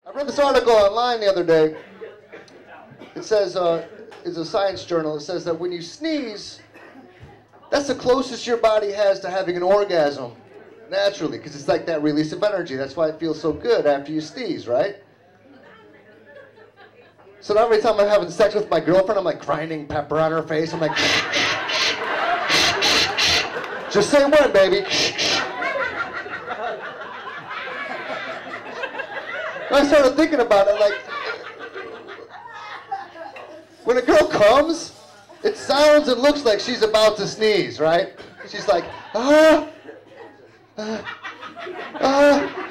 I read this article online the other day. It says, it's a science journal. It says that when you sneeze, that's the closest your body has to having an orgasm, naturally, because it's like that release of energy. That's why it feels so good after you sneeze, right? So now every time I'm having sex with my girlfriend, I'm like grinding pepper on her face. I'm like, just say when, baby. I started thinking about it, like, when a girl comes, it sounds and looks like she's about to sneeze, right? She's like, ah, ah, ah.